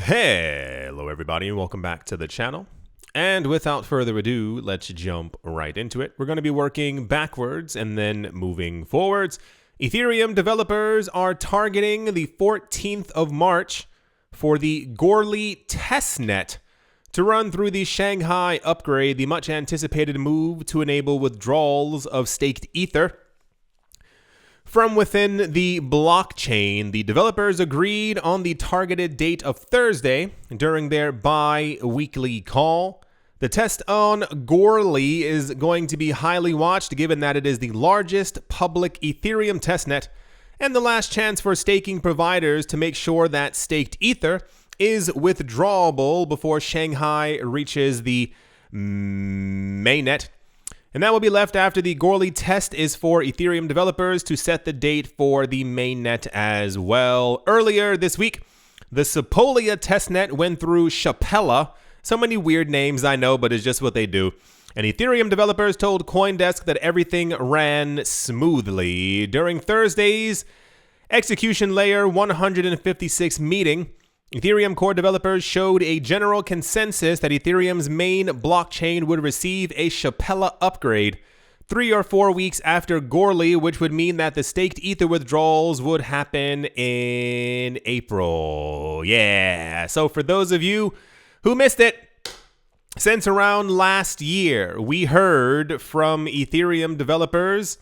Hello everybody and welcome back to the channel. And without further ado, let's jump right into it. We're going to be working backwards and then moving forwards. Ethereum developers are targeting the 14th of March for the Goerli testnet to run through the Shanghai upgrade, the much anticipated move to enable withdrawals of staked Ether from within the blockchain. The developers agreed on the targeted date of Thursday during their bi-weekly call. The test on Goerli is going to be highly watched given that it is the largest public Ethereum testnet and the last chance for staking providers to make sure that staked Ether is withdrawable before Shanghai reaches the mainnet. And that will be left after the Goerli test is for Ethereum developers to set the date for the mainnet as well. Earlier this week, the Sepolia testnet went through Chapella. So many weird names, I know, but it's just what they do. And Ethereum developers told CoinDesk that everything ran smoothly. During Thursday's Execution Layer 156 meeting, Ethereum core developers showed a general consensus that Ethereum's main blockchain would receive a Chapella upgrade 3 or 4 weeks after Goerli, which would mean that the staked Ether withdrawals would happen in April. Yeah, so for those of you who missed it, since around last year, we heard from Ethereum developers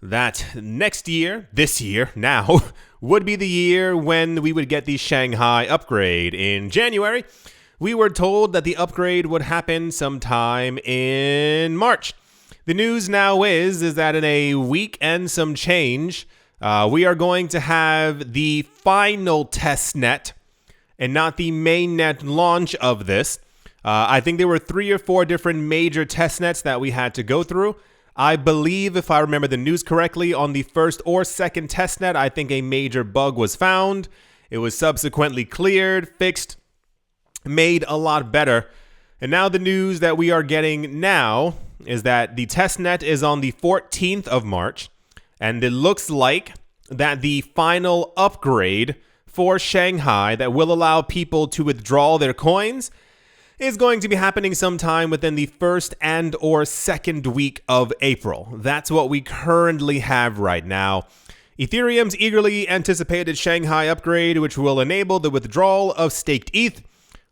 that next year, this year, now, would be the year when we would get the Shanghai upgrade. In January, we were told that the upgrade would happen sometime in March. The news now is that in a week and some change, we are going to have the final testnet and not the mainnet launch of this. I think there were 3 or 4 different major testnets that we had to go through. I believe, if I remember the news correctly, on the first or second testnet, I think a major bug was found. It was subsequently cleared, fixed, made a lot better. And now the news that we are getting now is that the testnet is on the 14th of March, and it looks like that the final upgrade for Shanghai that will allow people to withdraw their coins is going to be happening sometime within the first and or second week of April. That's what we currently have right now. Ethereum's eagerly anticipated Shanghai upgrade, which will enable the withdrawal of staked ETH,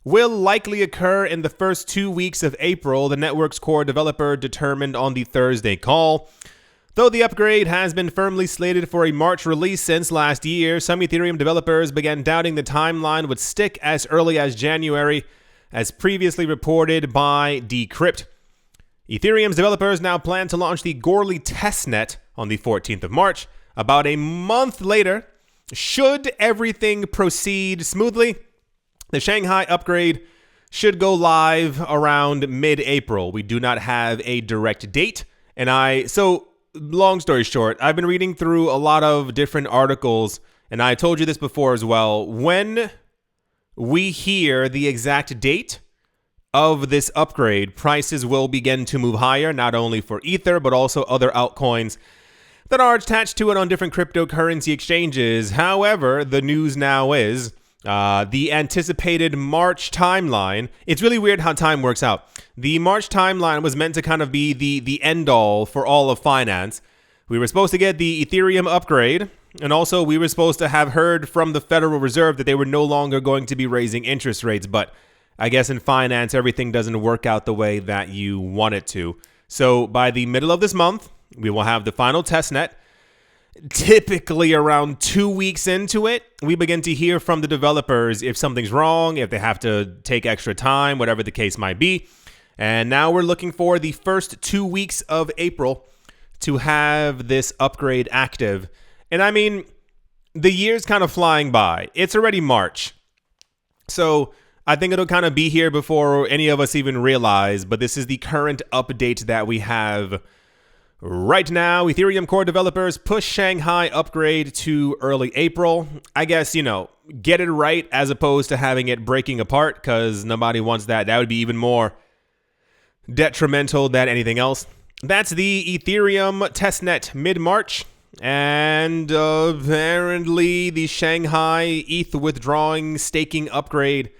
will likely occur in the first 2 weeks of April, the network's core developer determined on the Thursday call. Though the upgrade has been firmly slated for a March release since last year, some Ethereum developers began doubting the timeline would stick as early as January, as previously reported by Decrypt. Ethereum's developers now plan to launch the Goerli testnet on the 14th of March. About a month later, should everything proceed smoothly, the Shanghai upgrade should go live around mid-April. We do not have a direct date, so long story short, I've been reading through a lot of different articles, and I told you this before as well. When we hear the exact date of this upgrade, prices will begin to move higher, not only for Ether, but also other altcoins that are attached to it on different cryptocurrency exchanges. However, the news now is the anticipated March timeline. It's really weird how time works out. The March timeline was meant to kind of be the end-all for all of finance. We were supposed to get the Ethereum upgrade, and also we were supposed to have heard from the Federal Reserve that they were no longer going to be raising interest rates. But I guess in finance, everything doesn't work out the way that you want it to. So by the middle of this month, we will have the final testnet. Typically around 2 weeks into it, we begin to hear from the developers if something's wrong, if they have to take extra time, whatever the case might be. And now we're looking for the first 2 weeks of April to have this upgrade active. And I mean, the year's kind of flying by. It's already March. So I think it'll kind of be here before any of us even realize, but this is the current update that we have right now. Ethereum core developers push Shanghai upgrade to early April. I guess, get it right as opposed to having it breaking apart, because nobody wants that. That would be even more detrimental than anything else. That's the Ethereum testnet mid-March. And apparently the Shanghai ETH withdrawing staking upgrade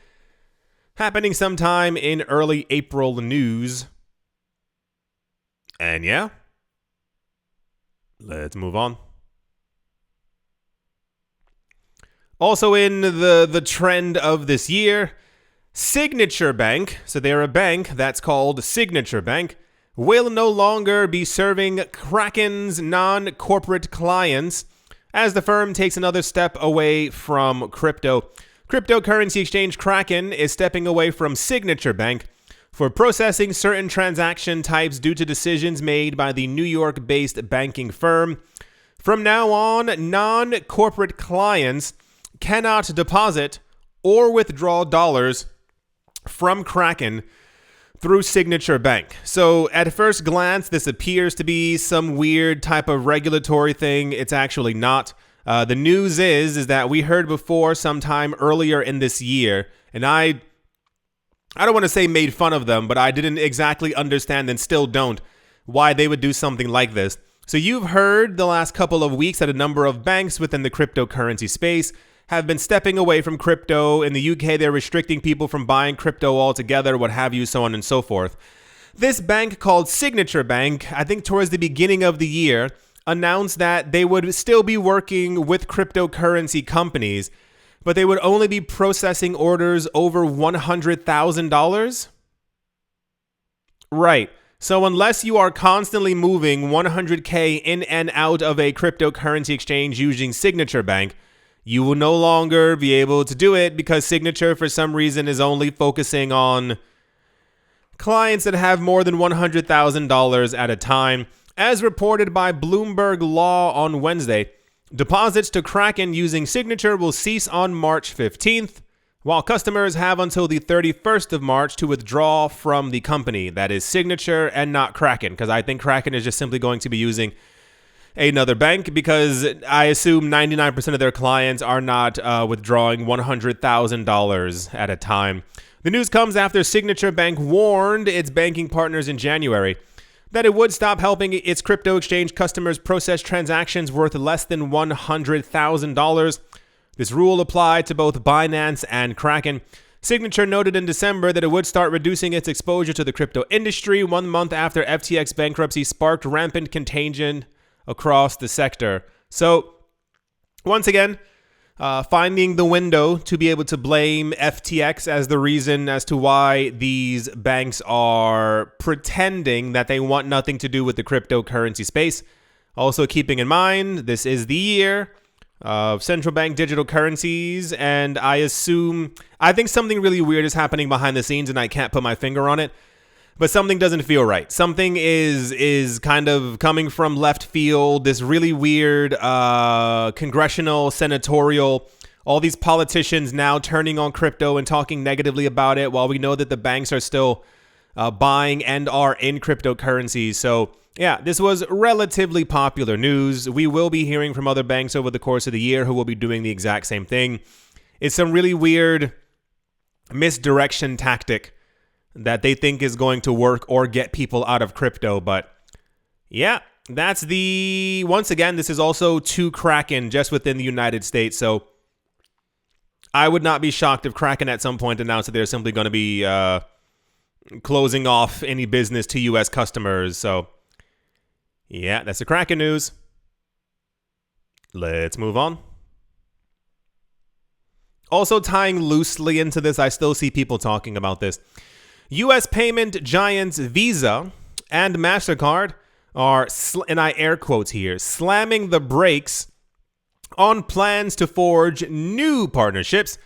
happening sometime in early April news. And yeah, let's move on. Also in the trend of this year, Signature Bank, so they're a bank that's called Signature Bank, will no longer be serving Kraken's non-corporate clients as the firm takes another step away from crypto. Cryptocurrency exchange Kraken is stepping away from Signature Bank for processing certain transaction types due to decisions made by the New York-based banking firm. From now on, non-corporate clients cannot deposit or withdraw dollars from Kraken through Signature Bank. So at first glance, this appears to be some weird type of regulatory thing. It's actually not. The news is that we heard before sometime earlier in this year, and I don't want to say made fun of them, but I didn't exactly understand and still don't why they would do something like this. So you've heard the last couple of weeks that a number of banks within the cryptocurrency space have been stepping away from crypto. In the UK, they're restricting people from buying crypto altogether, what have you, so on and so forth. This bank called Signature Bank, I think towards the beginning of the year, announced that they would still be working with cryptocurrency companies, but they would only be processing orders over $100,000. Right. So unless you are constantly moving 100K in and out of a cryptocurrency exchange using Signature Bank, you will no longer be able to do it because Signature, for some reason, is only focusing on clients that have more than $100,000 at a time. As reported by Bloomberg Law on Wednesday, deposits to Kraken using Signature will cease on March 15th, while customers have until the 31st of March to withdraw from the company. That is Signature and not Kraken, because I think Kraken is just simply going to be using another bank, because I assume 99% of their clients are not withdrawing $100,000 at a time. The news comes after Signature Bank warned its banking partners in January that it would stop helping its crypto exchange customers process transactions worth less than $100,000. This rule applied to both Binance and Kraken. Signature noted in December that it would start reducing its exposure to the crypto industry 1 month after FTX bankruptcy sparked rampant contagion across the sector. So, once again, finding the window to be able to blame FTX as the reason as to why these banks are pretending that they want nothing to do with the cryptocurrency space. Also keeping in mind, this is the year of central bank digital currencies, and I think something really weird is happening behind the scenes, and I can't put my finger on it. But something doesn't feel right. Something is kind of coming from left field. This really weird congressional, senatorial, all these politicians now turning on crypto and talking negatively about it, while we know that the banks are still buying and are in cryptocurrencies. So yeah, this was relatively popular news. We will be hearing from other banks over the course of the year who will be doing the exact same thing. It's some really weird misdirection tactic that they think is going to work or get people out of crypto. But yeah, that's once again, this is also to Kraken just within the United States. So I would not be shocked if Kraken at some point announced that they're simply going to be closing off any business to US customers. So yeah, that's the Kraken news. Let's move on. Also tying loosely into this, I still see people talking about this. U.S. payment giants Visa and Mastercard are, and I air quotes here, slamming the brakes on plans to forge new partnerships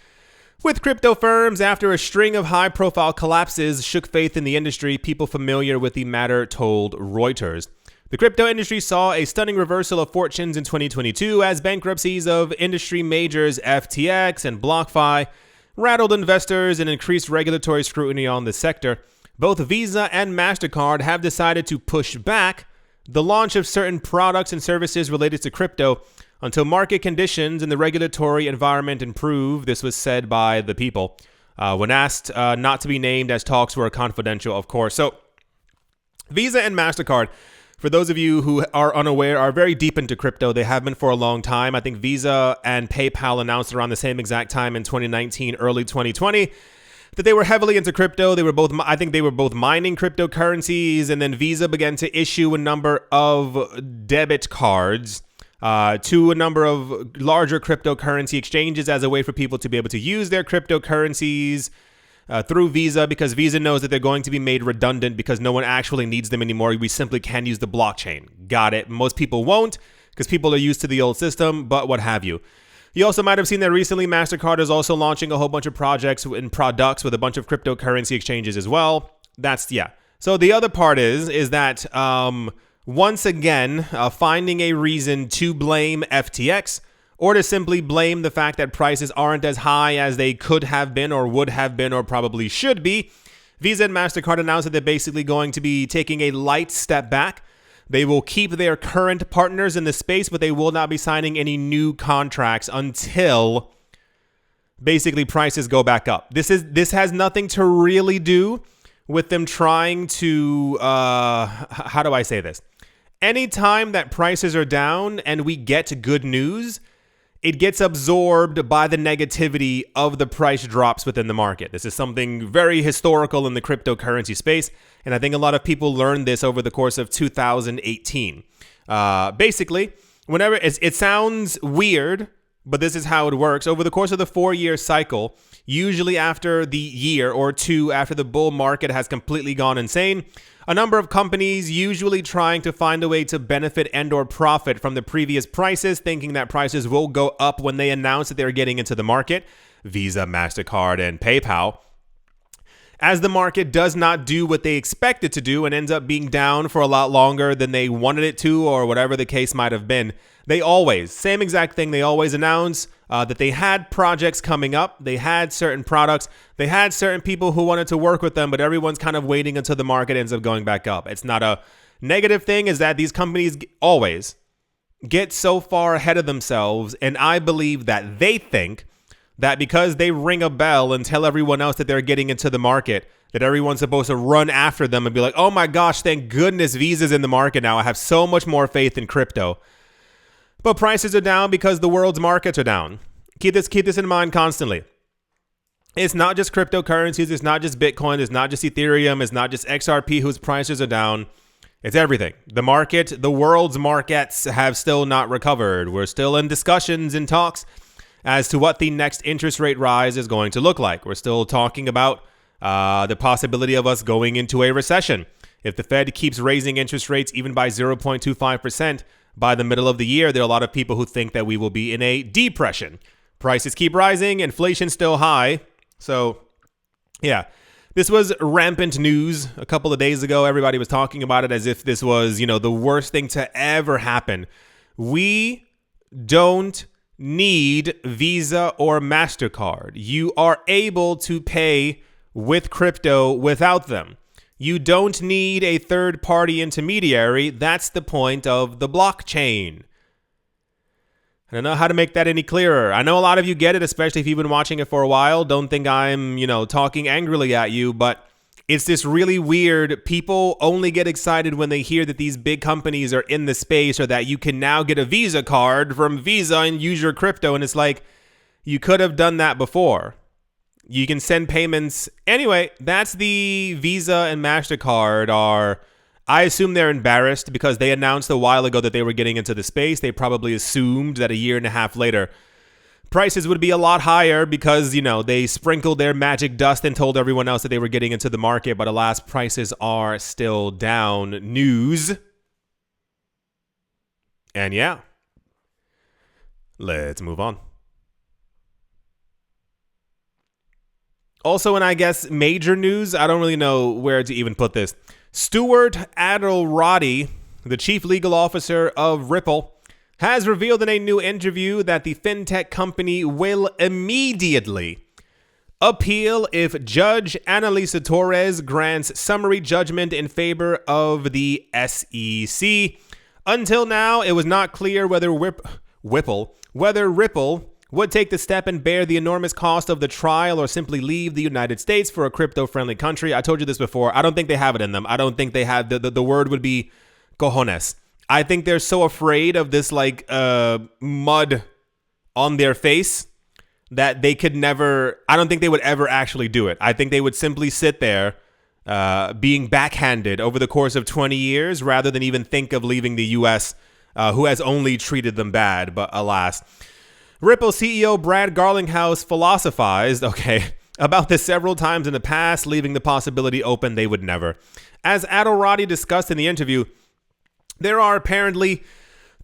with crypto firms after a string of high-profile collapses shook faith in the industry. People familiar with the matter told Reuters. The crypto industry saw a stunning reversal of fortunes in 2022 as bankruptcies of industry majors FTX and BlockFi rattled investors and increased regulatory scrutiny on the sector. Both Visa and Mastercard have decided to push back the launch of certain products and services related to crypto until market conditions and the regulatory environment improve. This was said by the people when asked not to be named, as talks were confidential, of course. So Visa and Mastercard, For those of you who are unaware, are very deep into crypto, they have been for a long time. I think Visa and PayPal announced around the same exact time in 2019, early 2020, that they were heavily into crypto. They were both, I think they were both mining cryptocurrencies, and then Visa began to issue a number of debit cards to a number of larger cryptocurrency exchanges as a way for people to be able to use their cryptocurrencies through Visa, because Visa knows that they're going to be made redundant because no one actually needs them anymore. We simply can use the blockchain. Got it. Most people won't because people are used to the old system, but what have you. You also might have seen that recently Mastercard is also launching a whole bunch of projects and products with a bunch of cryptocurrency exchanges as well. So the other part is that once again, finding a reason to blame FTX, or to simply blame the fact that prices aren't as high as they could have been or would have been or probably should be, Visa and MasterCard announced that they're basically going to be taking a light step back. They will keep their current partners in the space, but they will not be signing any new contracts until basically prices go back up. This has nothing to really do with them trying to, how do I say this? Anytime that prices are down and we get good news, it gets absorbed by the negativity of the price drops within the market. This is something very historical in the cryptocurrency space, and I think a lot of people learned this over the course of 2018. Basically, whenever it sounds weird, but this is how it works. Over the course of the 4-year cycle, usually after the year or two after the bull market has completely gone insane, a number of companies usually trying to find a way to benefit and or profit from the previous prices, thinking that prices will go up when they announce that they're getting into the market. Visa, MasterCard, and PayPal. As the market does not do what they expect it to do and ends up being down for a lot longer than they wanted it to, or whatever the case might have been, they always, same exact thing, they always announce that they had projects coming up, they had certain products, they had certain people who wanted to work with them, but everyone's kind of waiting until the market ends up going back up. It's not a negative thing, is that these companies always get so far ahead of themselves, and I believe that they think that because they ring a bell and tell everyone else that they're getting into the market, that everyone's supposed to run after them and be like, oh my gosh, thank goodness Visa's in the market now. I have so much more faith in crypto. But prices are down because the world's markets are down. Keep this in mind constantly. It's not just cryptocurrencies. It's not just Bitcoin. It's not just Ethereum. It's not just XRP whose prices are down. It's everything. The market, the world's markets have still not recovered. We're still in discussions and talks as to what the next interest rate rise is going to look like. We're still talking about the possibility of us going into a recession. If the Fed keeps raising interest rates even by 0.25% by the middle of the year, there are a lot of people who think that we will be in a depression. Prices keep rising, inflation's still high. So, yeah, this was rampant news a couple of days ago. Everybody was talking about it as if this was, the worst thing to ever happen. We don't need Visa or MasterCard. You are able to pay with crypto without them. You don't need a third-party intermediary. That's the point of the blockchain. I don't know how to make that any clearer. I know a lot of you get it, especially if you've been watching it for a while. Don't think I'm, talking angrily at you, but it's this really weird. People only get excited when they hear that these big companies are in the space, or that you can now get a Visa card from Visa and use your crypto. And it's like, you could have done that before. You can send payments. Anyway, that's the Visa and MasterCard are, I assume they're embarrassed because they announced a while ago that they were getting into the space. They probably assumed that a year and a half later, prices would be a lot higher because, they sprinkled their magic dust and told everyone else that they were getting into the market. But alas, prices are still down. News. And yeah, let's move on. Also, in I guess major news, I don't really know where to even put this. Stuart Adelroddy, the chief legal officer of Ripple, has revealed in a new interview that the fintech company will immediately appeal if Judge Annalisa Torres grants summary judgment in favor of the SEC. Until now, it was not clear whether Ripple would take the step and bear the enormous cost of the trial or simply leave the United States for a crypto-friendly country. I told you this before. I don't think they have it in them. I don't think they have the word would be cojones. I think they're so afraid of this like mud on their face that they could never, I don't think they would ever actually do it. I think they would simply sit there being backhanded over the course of 20 years rather than even think of leaving the US, who has only treated them bad, but alas. Ripple CEO Brad Garlinghouse philosophized, about this several times in the past, leaving the possibility open they would never. As Adorati discussed in the interview, there are apparently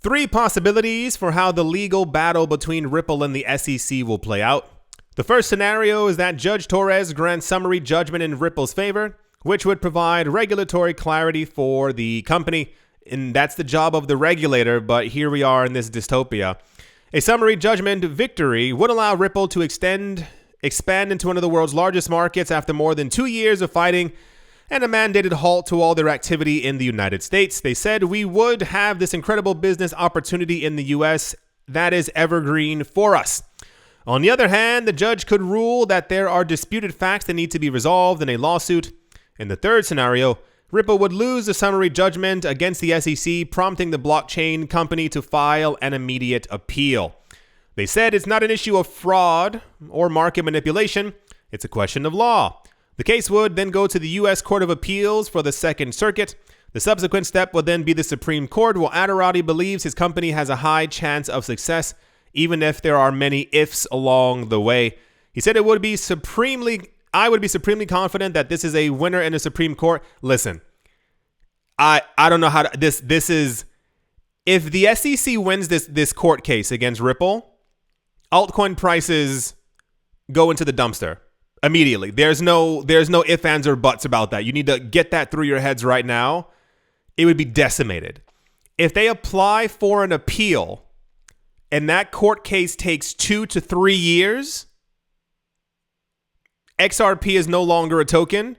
3 possibilities for how the legal battle between Ripple and the SEC will play out. The first scenario is that Judge Torres grants summary judgment in Ripple's favor, which would provide regulatory clarity for the company. And that's the job of the regulator, but here we are in this dystopia. A summary judgment victory would allow Ripple to expand into one of the world's largest markets after more than 2 years of fighting and a mandated halt to all their activity in the United States. They said we would have this incredible business opportunity in the US that is evergreen for us. On the other hand, the judge could rule that there are disputed facts that need to be resolved in a lawsuit. In the third scenario, Ripple would lose the summary judgment against the SEC, prompting the blockchain company to file an immediate appeal. They said it's not an issue of fraud or market manipulation, it's a question of law. The case would then go to the U.S. Court of Appeals for the Second Circuit. The subsequent step would then be the Supreme Court, while Adorati believes his company has a high chance of success, even if there are many ifs along the way. He said I would be supremely confident that this is a winner in the Supreme Court. Listen, I don't know how to, this is, if the SEC wins this court case against Ripple, altcoin prices go into the dumpster immediately. There's no ifs, ands, or buts about that. You need to get that through your heads right now. It would be decimated. If they apply for an appeal and that court case takes 2 to 3 years, XRP is no longer a token,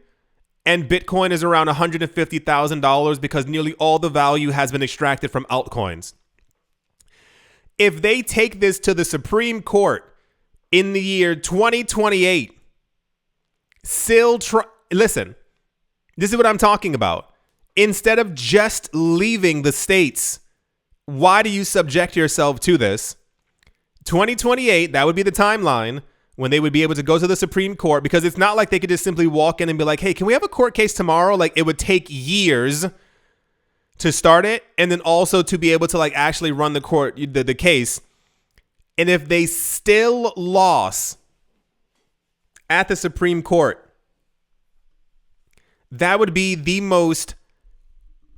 and Bitcoin is around $150,000 because nearly all the value has been extracted from altcoins. If they take this to the Supreme Court in the year 2028, listen, this is what I'm talking about. Instead of just leaving the states, why do you subject yourself to this? 2028, that would be the timeline when they would be able to go to the Supreme Court, because it's not like they could just simply walk in and be like, hey, can we have a court case tomorrow? Like, it would take years to start it, and then also to be able to like actually run the case. And if they still lost at the Supreme Court, that would be the most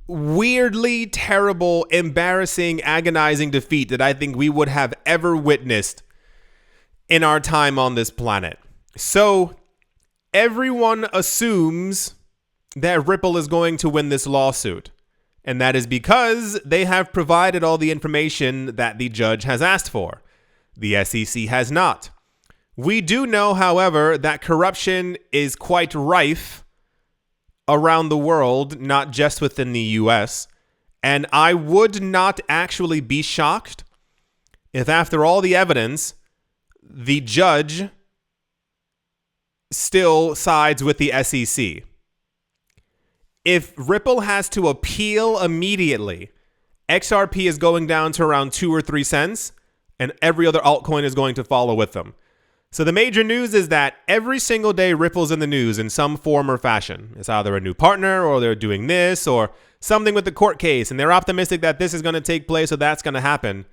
weirdly terrible, embarrassing, agonizing defeat that I think we would have ever witnessed in our time on this planet. So everyone assumes that Ripple is going to win this lawsuit. And that is because they have provided all the information that the judge has asked for. The SEC has not. We do know, however, that corruption is quite rife around the world, not just within the US. And I would not actually be shocked if, after all the evidence, the judge still sides with the SEC. If Ripple has to appeal immediately, XRP is going down to around 2 or 3 cents, and every other altcoin is going to follow with them. So the major news is that every single day Ripple's in the news in some form or fashion. It's either a new partner, or they're doing this, or something with the court case, and they're optimistic that this is going to take place, or that's going to happen.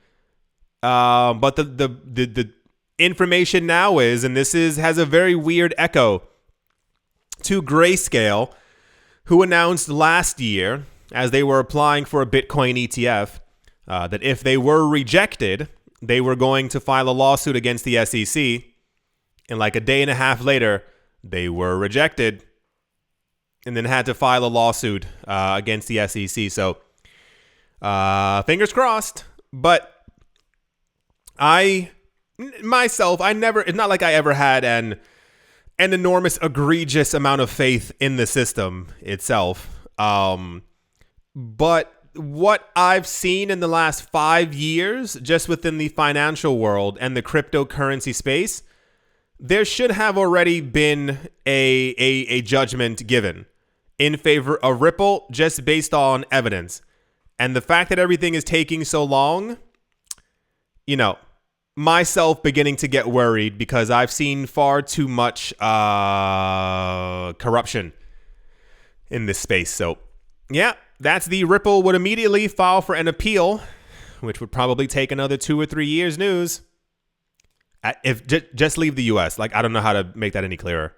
But the information now is, and this has a very weird echo to Grayscale, who announced last year, as they were applying for a Bitcoin ETF, that if they were rejected, they were going to file a lawsuit against the SEC. And like a day and a half later, they were rejected and then had to file a lawsuit against the SEC. So fingers crossed. But it's not like I ever had an enormous, egregious amount of faith in the system itself. But what I've seen in the last 5 years, just within the financial world and the cryptocurrency space, there should have already been a judgment given in favor of Ripple, just based on evidence. And the fact that everything is taking so long, you know, myself beginning to get worried because I've seen far too much corruption in this space. So, yeah, that's the Ripple would immediately file for an appeal, which would probably take another 2 or 3 years news. If just leave the US. Like, I don't know how to make that any clearer.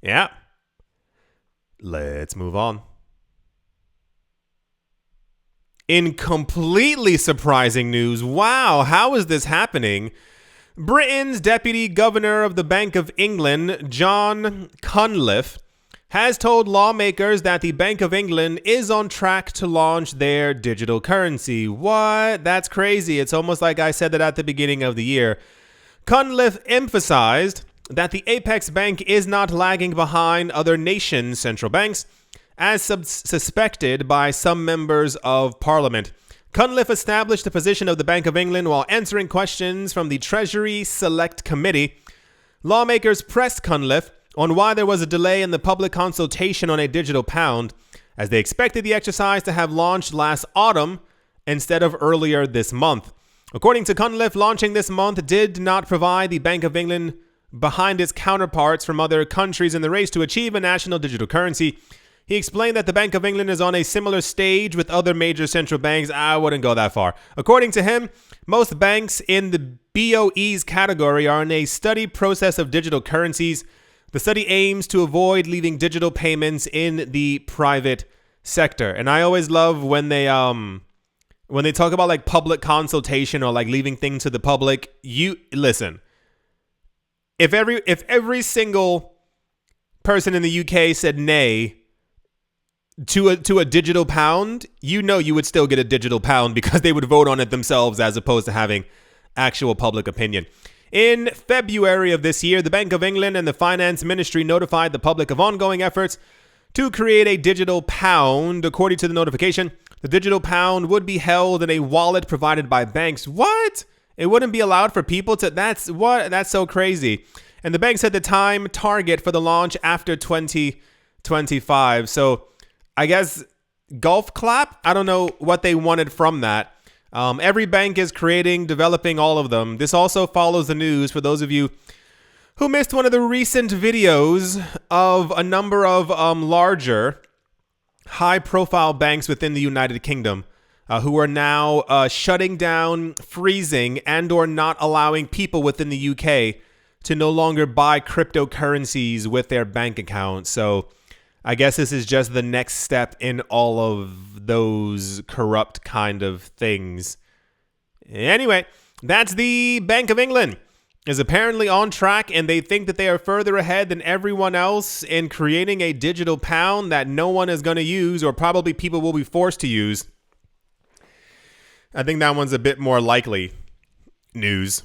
Yeah. Let's move on. In completely surprising news, wow, how is this happening? Britain's Deputy Governor of the Bank of England, John Cunliffe, has told lawmakers that the Bank of England is on track to launch their digital currency. What? That's crazy. It's almost like I said that at the beginning of the year. Cunliffe emphasized that the apex bank is not lagging behind other nations' central banks, as suspected by some members of Parliament. Cunliffe established the position of the Bank of England while answering questions from the Treasury Select Committee. Lawmakers pressed Cunliffe on why there was a delay in the public consultation on a digital pound, as they expected the exercise to have launched last autumn instead of earlier this month. According to Cunliffe, launching this month did not provide the Bank of England behind its counterparts from other countries in the race to achieve a national digital currency. He explained that the Bank of England is on a similar stage with other major central banks. I wouldn't go that far. According to him, most banks in the BOE's category are in a study process of digital currencies. The study aims to avoid leaving digital payments in the private sector. And I always love when they talk about like public consultation or like leaving things to the public. You listen. If every single person in the UK said nay to a digital pound, you know you would still get a digital pound because they would vote on it themselves as opposed to having actual public opinion. In February of this year, the Bank of England and the Finance Ministry notified the public of ongoing efforts to create a digital pound. According to the notification, the digital pound would be held in a wallet provided by banks. What? It wouldn't be allowed for people to... That's so crazy. And the bank set the time target for the launch after 2025. So I guess golf clap? I don't know what they wanted from that. Every bank is developing all of them. This also follows the news for those of you who missed one of the recent videos of a number of larger, high-profile banks within the United Kingdom who are now shutting down, freezing, and or not allowing people within the UK to no longer buy cryptocurrencies with their bank account. So I guess this is just the next step in all of those corrupt kind of things. Anyway, that's the Bank of England is apparently on track, and they think that they are further ahead than everyone else in creating a digital pound that no one is going to use, or probably people will be forced to use. I think that one's a bit more likely news.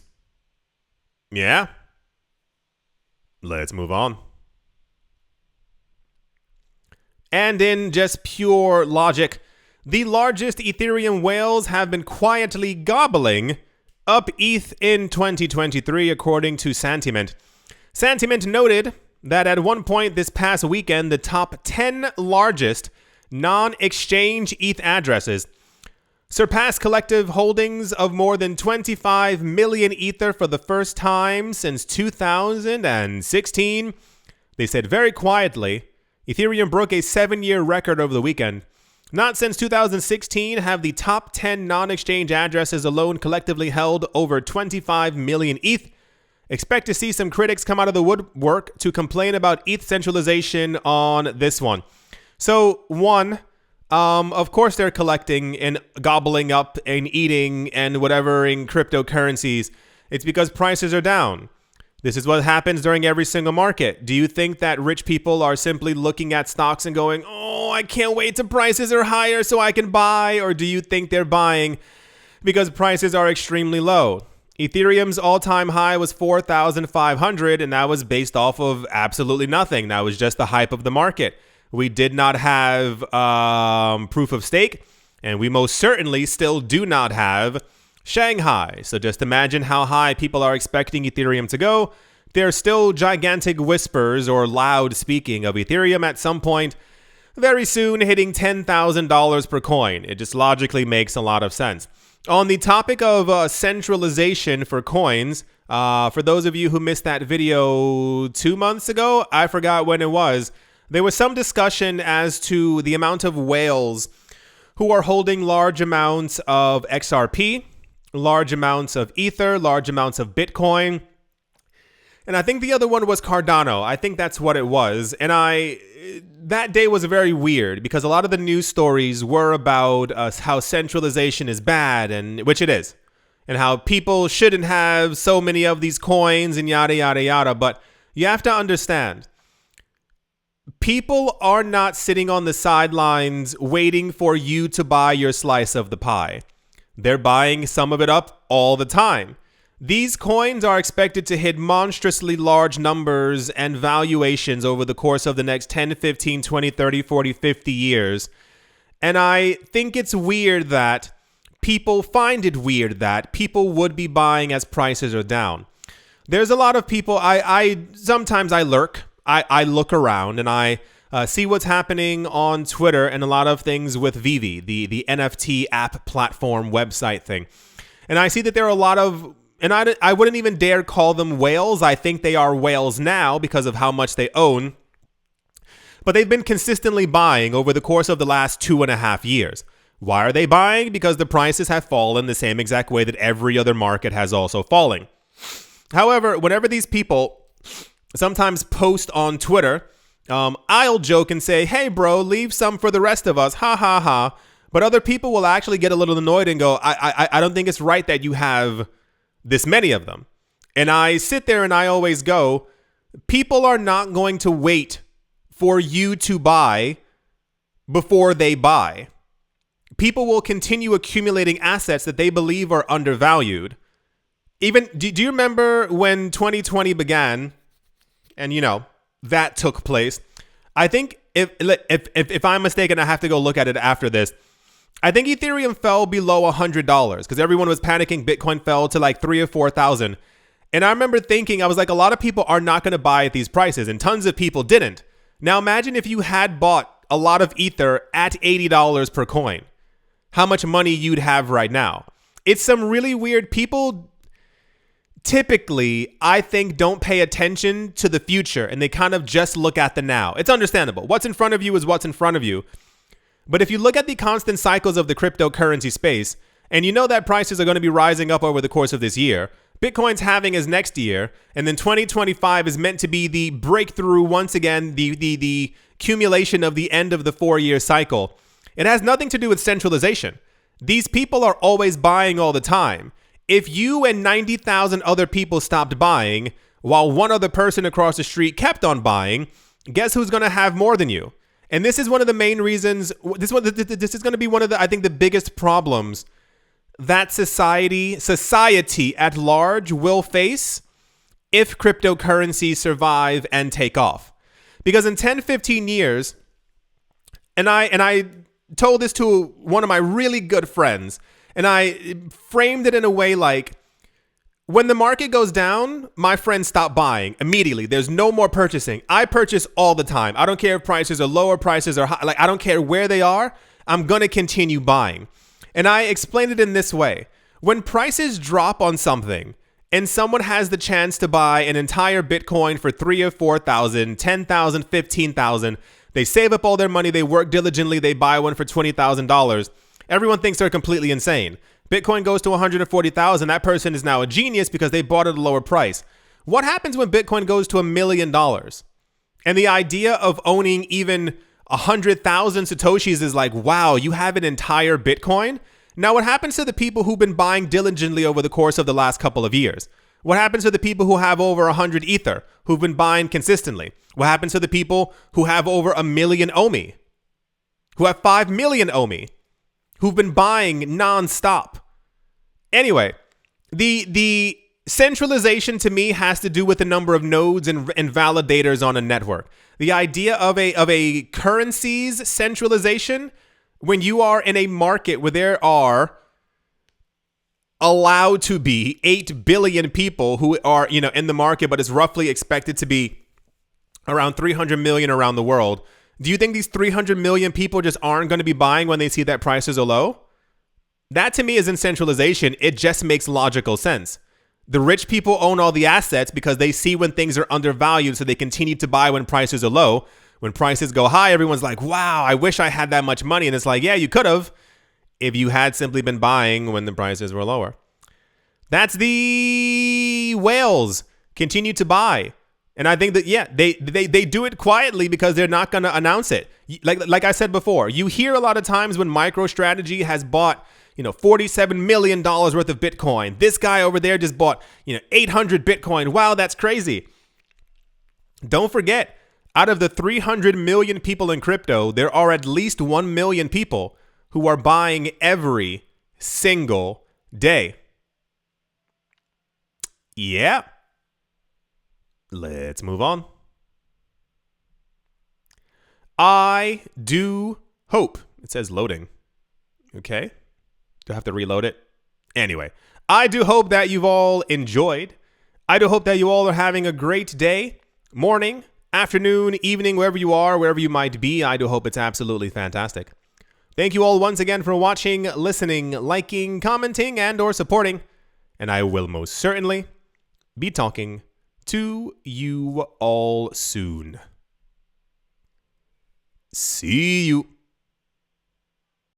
Yeah. Let's move on. And in just pure logic, the largest Ethereum whales have been quietly gobbling up ETH in 2023, according to Santiment. Santiment noted that at one point this past weekend, the top 10 largest non-exchange ETH addresses surpassed collective holdings of more than 25 million Ether for the first time since 2016. They said very quietly, Ethereum broke a 7-year record over the weekend. Not since 2016 have the top 10 non-exchange addresses alone collectively held over 25 million ETH. Expect to see some critics come out of the woodwork to complain about ETH centralization on this one. So, one, of course they're collecting and gobbling up and eating and whatever in cryptocurrencies. It's because prices are down. This is what happens during every single market. Do you think that rich people are simply looking at stocks and going, oh, I can't wait till prices are higher so I can buy? Or do you think they're buying because prices are extremely low? Ethereum's all-time high was 4,500, and that was based off of absolutely nothing. That was just the hype of the market. We did not have proof of stake, and we most certainly still do not have Shanghai. So just imagine how high people are expecting Ethereum to go. There are still gigantic whispers or loud speaking of Ethereum at some point very soon hitting $10,000 per coin. It just logically makes a lot of sense. On the topic of centralization for coins, for those of you who missed that video 2 months ago, I forgot when it was, there was some discussion as to the amount of whales who are holding large amounts of XRP, large amounts of Ether, large amounts of Bitcoin. And I think the other one was Cardano. I think that's what it was. And that day was very weird because a lot of the news stories were about how centralization is bad, and which it is, and how people shouldn't have so many of these coins and yada, yada, yada. But you have to understand, people are not sitting on the sidelines waiting for you to buy your slice of the pie. They're buying some of it up all the time. These coins are expected to hit monstrously large numbers and valuations over the course of the next 10, 15, 20, 30, 40, 50 years. And I think it's weird that people find it weird that people would be buying as prices are down. There's a lot of people, sometimes I lurk, I look around and I see what's happening on Twitter and a lot of things with Vivi, the NFT app platform website thing. And I see that there are a lot of, and I wouldn't even dare call them whales. I think they are whales now because of how much they own. But they've been consistently buying over the course of the last 2.5 years. Why are they buying? Because the prices have fallen the same exact way that every other market has also fallen. However, whenever these people sometimes post on Twitter, I'll joke and say, hey, bro, leave some for the rest of us. Ha, ha, ha. But other people will actually get a little annoyed and go, I don't think it's right that you have this many of them. And I sit there and I always go, people are not going to wait for you to buy before they buy. People will continue accumulating assets that they believe are undervalued. Even, do you remember when 2020 began and, that took place? I think if I'm mistaken, I have to go look at it after this. I think Ethereum fell below $100 because everyone was panicking. Bitcoin fell to like 3,000 or 4,000. And I remember thinking, I was like, a lot of people are not going to buy at these prices, and tons of people didn't. Now imagine if you had bought a lot of Ether at $80 per coin, how much money you'd have right now. It's some really weird people. Typically, I think, don't pay attention to the future and they kind of just look at the now. It's understandable. What's in front of you is what's in front of you. But if you look at the constant cycles of the cryptocurrency space, and you know that prices are going to be rising up over the course of this year, Bitcoin's halving is next year, and then 2025 is meant to be the breakthrough once again, the accumulation of the end of the 4-year cycle. It has nothing to do with centralization. These people are always buying all the time. If you and 90,000 other people stopped buying, while one other person across the street kept on buying, guess who's going to have more than you? And this is one of the main reasons, this is going to be one of the, I think, the biggest problems that society at large will face if cryptocurrencies survive and take off. Because in 10, 15 years, and I told this to one of my really good friends, and I framed it in a way like, when the market goes down, my friends stop buying immediately. There's no more purchasing. I purchase all the time. I don't care if prices are lower, prices are high. Like, I don't care where they are. I'm going to continue buying. And I explained it in this way. When prices drop on something and someone has the chance to buy an entire Bitcoin for 3,000 or 4,000, 10,000, 15,000, they save up all their money, they work diligently, they buy one for $20,000. Everyone thinks they're completely insane. Bitcoin goes to 140,000. That person is now a genius because they bought it at a lower price. What happens when Bitcoin goes to $1 million? And the idea of owning even 100,000 Satoshis is like, wow, you have an entire Bitcoin? Now, what happens to the people who've been buying diligently over the course of the last couple of years? What happens to the people who have over 100 Ether, who've been buying consistently? What happens to the people who have over 1 million OMI? Who have 5 million OMI? Who've been buying nonstop? Anyway, the centralization to me has to do with the number of nodes and validators on a network. The idea of a currency's centralization, when you are in a market where there are allowed to be 8 billion people who are, in the market, but it's roughly expected to be around 300 million around the world. Do you think these 300 million people just aren't going to be buying when they see that prices are low? That to me isn't centralization. It just makes logical sense. The rich people own all the assets because they see when things are undervalued, so they continue to buy when prices are low. When prices go high, everyone's like, wow, I wish I had that much money. And it's like, yeah, you could have if you had simply been buying when the prices were lower. That's the whales continue to buy. And I think that, yeah, they do it quietly because they're not going to announce it. Like I said before, you hear a lot of times when MicroStrategy has bought, $47 million worth of Bitcoin. This guy over there just bought, 800 Bitcoin. Wow, that's crazy. Don't forget, out of the 300 million people in crypto, there are at least 1 million people who are buying every single day. Yeah. Let's move on. I do hope. It says loading. Okay. Do I have to reload it? Anyway, I do hope that you've all enjoyed. I do hope that you all are having a great day, morning, afternoon, evening, wherever you are, wherever you might be. I do hope it's absolutely fantastic. Thank you all once again for watching, listening, liking, commenting, and or supporting. And I will most certainly be talking to you all soon. See you.